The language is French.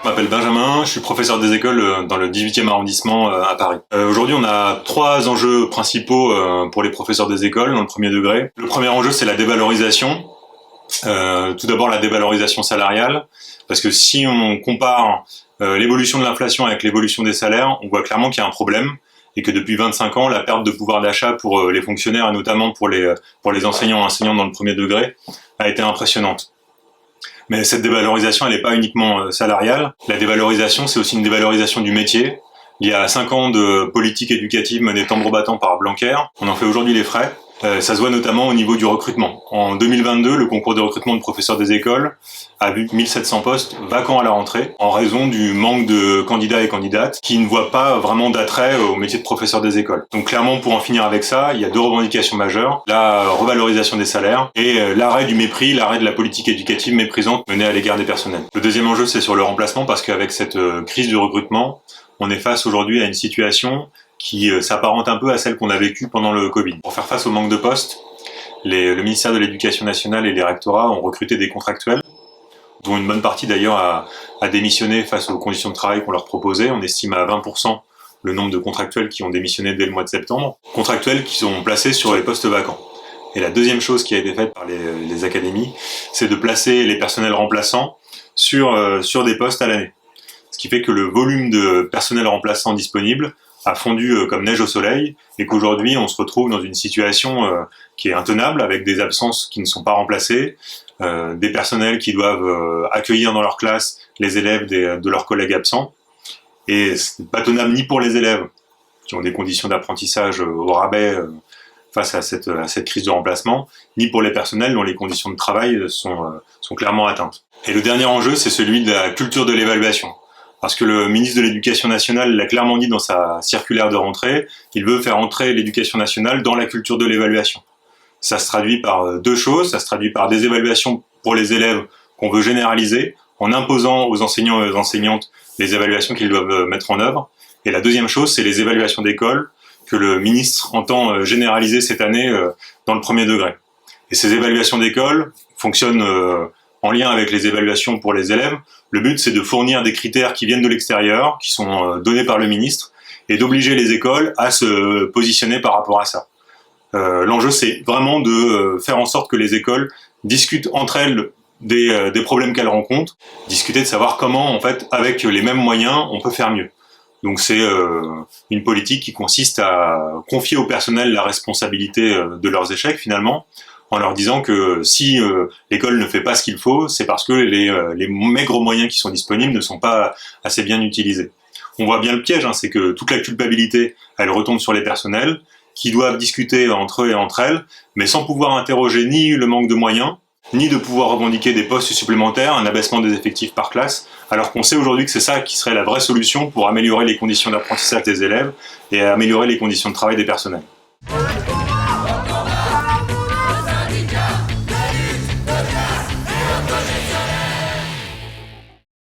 Je m'appelle Benjamin, je suis professeur des écoles dans le 18e arrondissement à Paris. Aujourd'hui, on a trois enjeux principaux pour les professeurs des écoles dans le premier degré. Le premier enjeu, c'est la dévalorisation. Tout d'abord, la dévalorisation salariale, parce que si on compare l'évolution de l'inflation avec l'évolution des salaires, on voit clairement qu'il y a un problème et que depuis 25 ans, la perte de pouvoir d'achat pour les fonctionnaires et notamment pour les enseignants et enseignantes dans le premier degré a été impressionnante. Mais cette dévalorisation, elle n'est pas uniquement salariale. La dévalorisation, c'est aussi une dévalorisation du métier. Il y a 5 ans de politique éducative menée tambour battant par Blanquer. On en fait aujourd'hui les frais. Ça se voit notamment au niveau du recrutement. En 2022, le concours de recrutement de professeurs des écoles a vu 1700 postes vacants à la rentrée en raison du manque de candidats et candidates qui ne voient pas vraiment d'attrait au métier de professeur des écoles. Donc clairement, pour en finir avec ça, il y a deux revendications majeures. La revalorisation des salaires et l'arrêt du mépris, l'arrêt de la politique éducative méprisante menée à l'égard des personnels. Le deuxième enjeu, c'est sur le remplacement parce qu'avec cette crise du recrutement, on est face aujourd'hui à une situation qui s'apparente un peu à celle qu'on a vécue pendant le Covid. Pour faire face au manque de postes, le ministère de l'Éducation nationale et les rectorats ont recruté des contractuels, dont une bonne partie d'ailleurs a démissionné face aux conditions de travail qu'on leur proposait. On estime à 20% le nombre de contractuels qui ont démissionné dès le mois de septembre, contractuels qui sont placés sur les postes vacants. Et la deuxième chose qui a été faite par les académies, c'est de placer les personnels remplaçants sur des postes à l'année. Ce qui fait que le volume de personnel remplaçant disponible a fondu comme neige au soleil et qu'aujourd'hui on se retrouve dans une situation qui est intenable avec des absences qui ne sont pas remplacées, des personnels qui doivent accueillir dans leur classe les élèves de leurs collègues absents et c'est pas tenable ni pour les élèves qui ont des conditions d'apprentissage au rabais face à cette crise de remplacement, ni pour les personnels dont les conditions de travail sont clairement atteintes. Et le dernier enjeu, c'est celui de la culture de l'évaluation. Parce que le ministre de l'Éducation nationale l'a clairement dit dans sa circulaire de rentrée, il veut faire entrer l'éducation nationale dans la culture de l'évaluation. Ça se traduit par deux choses, ça se traduit par des évaluations pour les élèves qu'on veut généraliser, en imposant aux enseignants et aux enseignantes les évaluations qu'ils doivent mettre en œuvre. Et la deuxième chose, c'est les évaluations d'école que le ministre entend généraliser cette année dans le premier degré. Et ces évaluations d'école fonctionnent en lien avec les évaluations pour les élèves. Le but, c'est de fournir des critères qui viennent de l'extérieur, qui sont donnés par le ministre, et d'obliger les écoles à se positionner par rapport à ça. L'enjeu, c'est vraiment de faire en sorte que les écoles discutent entre elles des problèmes qu'elles rencontrent, discuter de savoir comment, en fait, avec les mêmes moyens, on peut faire mieux. Donc c'est une politique qui consiste à confier au personnel la responsabilité de leurs échecs, finalement, en leur disant que si l'école ne fait pas ce qu'il faut, c'est parce que les maigres moyens qui sont disponibles ne sont pas assez bien utilisés. On voit bien le piège, c'est que toute la culpabilité, elle retombe sur les personnels, qui doivent discuter entre eux et entre elles, mais sans pouvoir interroger ni le manque de moyens, ni de pouvoir revendiquer des postes supplémentaires, un abaissement des effectifs par classe, alors qu'on sait aujourd'hui que c'est ça qui serait la vraie solution pour améliorer les conditions d'apprentissage des élèves et améliorer les conditions de travail des personnels.